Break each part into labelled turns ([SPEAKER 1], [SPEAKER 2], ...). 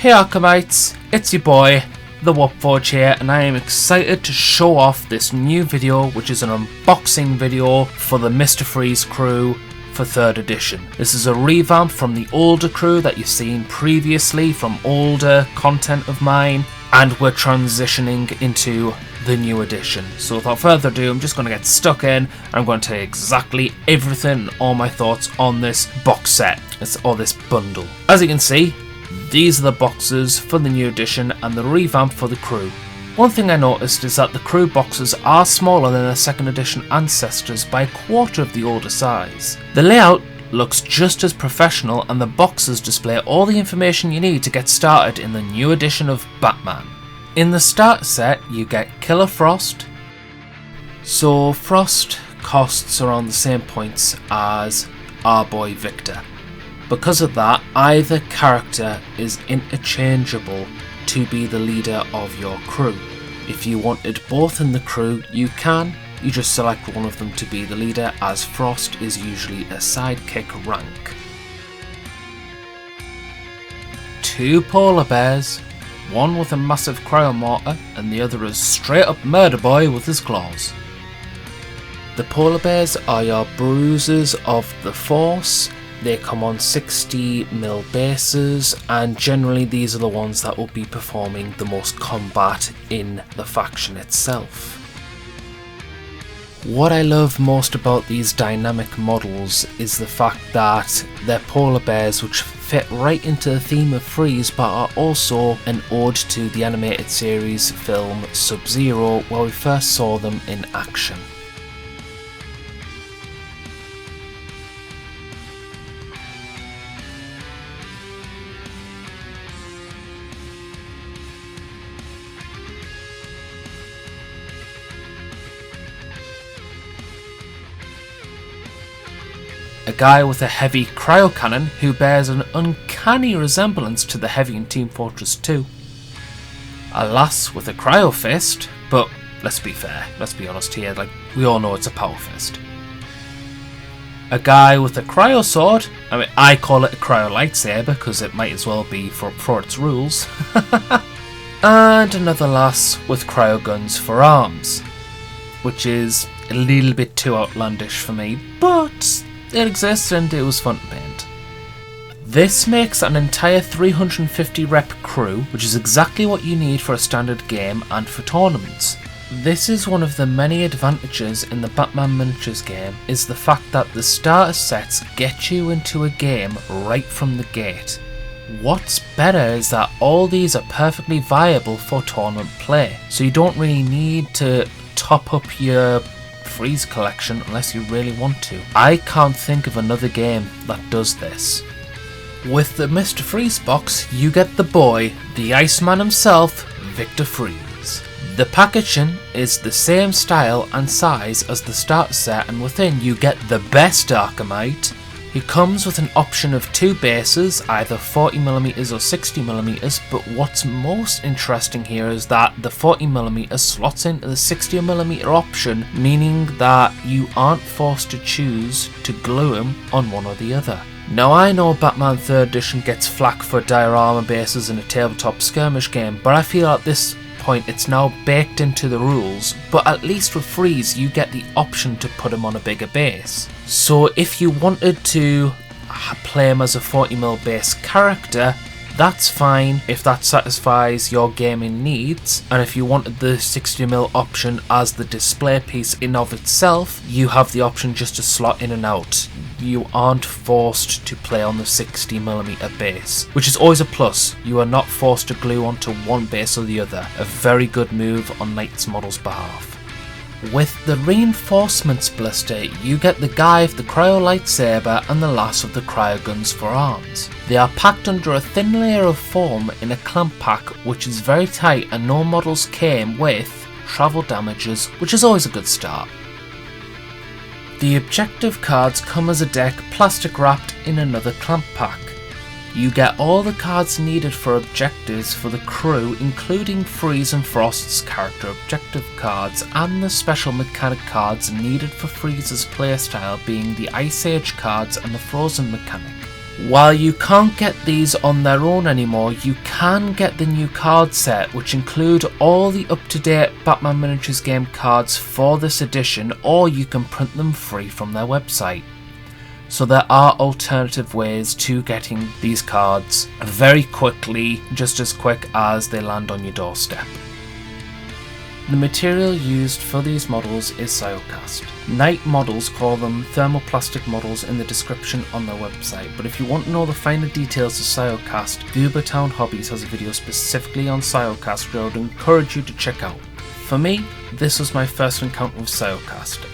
[SPEAKER 1] Hey Arkhamites, it's your boy, the Warpforge here, and I am excited to show off this new video, which is an unboxing video for the Mr. Freeze crew for 3rd edition. This is a revamp from the older crew that you've seen previously from older content of mine, and we're transitioning into the new edition. So without further ado, I'm just going to get stuck in, and I'm going to tell you exactly everything, all my thoughts on this box set, or this bundle. As you can see, these are the boxes for the new edition and the revamp for the crew. One thing I noticed is that the crew boxes are smaller than their 2nd edition ancestors by a quarter of the older size. The layout looks just as professional, and the boxes display all the information you need to get started in the new edition of Batman. In the starter set you get Killer Frost, so Frost costs around the same points as our boy Victor. Because of that, either character is interchangeable to be the leader of your crew. If you wanted both in the crew, you can. You just select one of them to be the leader, as Frost is usually a sidekick rank. 2 polar bears, one with a massive cryo mortar and the other is straight up murder boy with his claws. The polar bears are your bruisers of the force. They come on 60mm bases, and generally these are the ones that will be performing the most combat in the faction itself. What I love most about these dynamic models is the fact that they're polar bears which fit right into the theme of Freeze, but are also an ode to the animated series film Sub-Zero, where we first saw them in action. A guy with a heavy cryo cannon who bears an uncanny resemblance to the heavy in Team Fortress 2. A lass with a cryo fist, but let's be fair, let's be honest here, like, we all know it's a power fist. A guy with a cryo sword, I mean, I call it a cryo lightsaber because it might as well be for its rules. And another lass with cryo guns for arms, which is a little bit too outlandish for me, but it exists and it was fun to paint. This makes an entire 350 rep crew, which is exactly what you need for a standard game and for tournaments. This is one of the many advantages in the Batman Miniatures game, is the fact that the starter sets get you into a game right from the gate. What's better is that all these are perfectly viable for tournament play, so you don't really need to top up your Freeze collection unless you really want to. I can't think of another game that does this. With the Mr. Freeze box, you get the boy, the Iceman himself, Victor Freeze. The packaging is the same style and size as the starter set, and within you get the best Arkhimite. He comes with an option of 2 bases, either 40mm or 60mm, but what's most interesting here is that the 40mm slots into the 60mm option, meaning that you aren't forced to choose to glue him on one or the other. Now I know Batman 3rd edition gets flack for diorama bases in a tabletop skirmish game, but I feel at this point it's now baked into the rules, but at least with Freeze you get the option to put him on a bigger base. So if you wanted to play him as a 40mm base character, that's fine if that satisfies your gaming needs, and if you wanted the 60mm option as the display piece in of itself, you have the option just to slot in and out. You aren't forced to play on the 60mm base, which is always a plus. You are not forced to glue onto one base or the other, a very good move on Knight's model's behalf. With the reinforcements blister, you get the guy with the cryo lightsaber and the lass with the cryo guns for arms. They are packed under a thin layer of foam in a clamp pack, which is very tight, and no models came with travel damages, which is always a good start. The objective cards come as a deck plastic wrapped in another clamp pack. You get all the cards needed for objectives for the crew, including Freeze and Frost's character objective cards, and the special mechanic cards needed for Freeze's playstyle, being the Ice Age cards and the Frozen mechanic. While you can't get these on their own anymore, you can get the new card set, which include all the up-to-date Batman Miniatures game cards for this edition, or you can print them free from their website. So there are alternative ways to getting these cards very quickly, just as quick as they land on your doorstep. The material used for these models is Cyocast. Knight Models call them thermoplastic models in the description on their website, but if you want to know the finer details of Cyocast, Goobertown Hobbies has a video specifically on Cyocast which I would encourage you to check out. For me, this was my first encounter with Cyocast.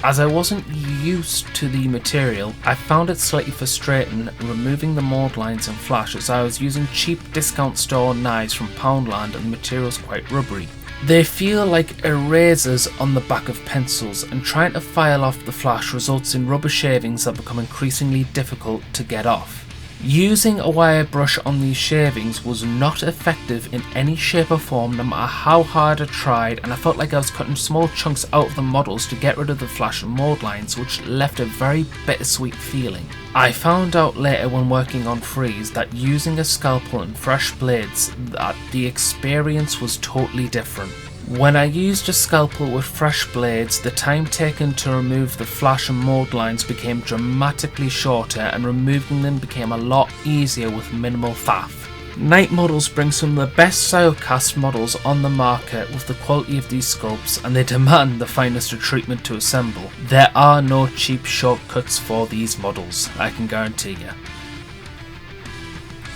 [SPEAKER 1] As I wasn't used to the material, I found it slightly frustrating removing the mould lines in Flash, as I was using cheap discount store knives from Poundland and the material is quite rubbery. They feel like erasers on the back of pencils, and trying to file off the Flash results in rubber shavings that become increasingly difficult to get off. Using a wire brush on these shavings was not effective in any shape or form, no matter how hard I tried, and I felt like I was cutting small chunks out of the models to get rid of the Flash and mould lines, which left a very bittersweet feeling. I found out later when working on Freeze that using a scalpel and fresh blades, that the experience was totally different. When I used a scalpel with fresh blades, the time taken to remove the Flash and mould lines became dramatically shorter, and removing them became a lot easier with minimal faff. Knight Models bring some of the best Cyocast models on the market with the quality of these sculpts, and they demand the finest of treatment to assemble. There are no cheap shortcuts for these models, I can guarantee you.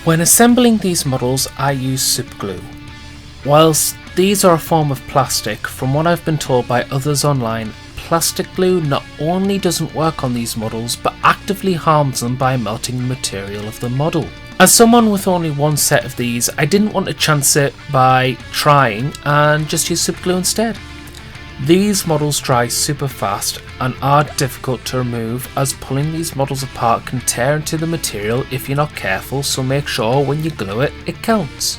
[SPEAKER 1] When assembling these models, I use superglue. Whilst these are a form of plastic, from what I've been told by others online, plastic glue not only doesn't work on these models, but actively harms them by melting the material of the model. As someone with only one set of these, I didn't want to chance it by trying and just use superglue instead. These models dry super fast and are difficult to remove, as pulling these models apart can tear into the material if you're not careful, so make sure when you glue it, it counts.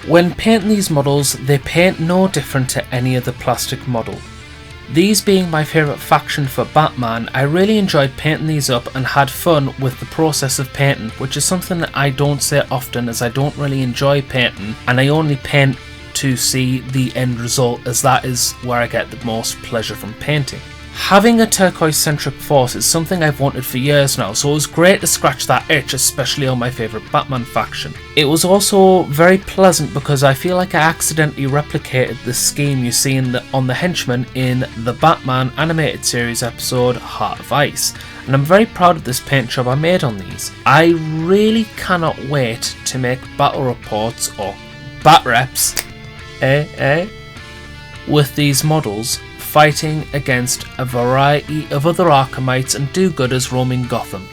[SPEAKER 1] When painting these models, they paint no different to any other plastic model. These being my favourite faction for Batman, I really enjoyed painting these up and had fun with the process of painting, which is something that I don't say often, as I don't really enjoy painting and I only paint to see the end result, as that is where I get the most pleasure from painting. Having a turquoise-centric force is something I've wanted for years now, so it was great to scratch that itch, especially on my favourite Batman faction. It was also very pleasant because I feel like I accidentally replicated the scheme you see on the Henchman in the Batman animated series episode Heart of Ice, and I'm very proud of this paint job I made on these. I really cannot wait to make battle reports or bat reps with these models, fighting against a variety of other Arkhamites and do-gooders roaming Gotham.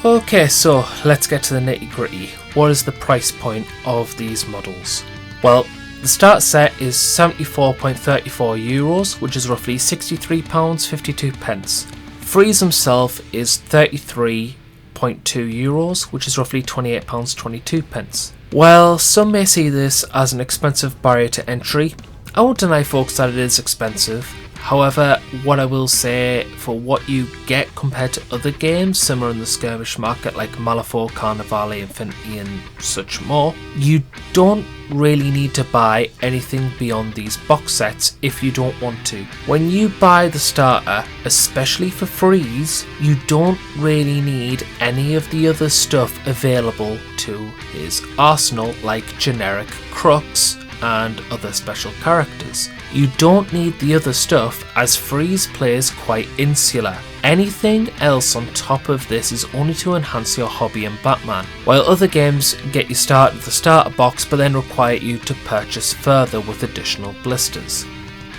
[SPEAKER 1] Okay, so let's get to the nitty-gritty. What is the price point of these models? Well, the start set is €74.34, which is roughly £63.52. Freeze himself is €33.2, which is roughly £28.22. Well, some may see this as an expensive barrier to entry. I won't deny folks that it is expensive. However, what I will say, for what you get compared to other games similar in the skirmish market like Malifaux, Carnivale, Infinity and such more, you don't really need to buy anything beyond these box sets if you don't want to. When you buy the starter, especially for Freeze, you don't really need any of the other stuff available to his arsenal like generic crooks and other special characters. You don't need the other stuff, as Freeze plays quite insular. Anything else on top of this is only to enhance your hobby in Batman, while other games get you started with the starter box but then require you to purchase further with additional blisters.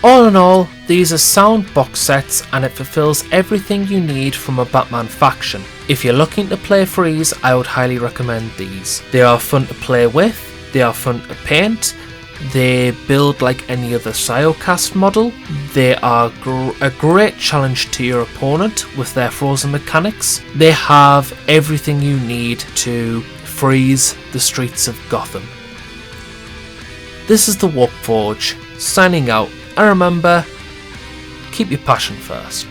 [SPEAKER 1] All in all, these are sound box sets and it fulfills everything you need from a Batman faction. If you're looking to play Freeze, I would highly recommend these. They are fun to play with, they are fun to paint, they build like any other Cyocast model, they are a great challenge to your opponent with their frozen mechanics, they have everything you need to freeze the streets of Gotham. This is the Warp Forge, signing out, and remember, keep your passion first.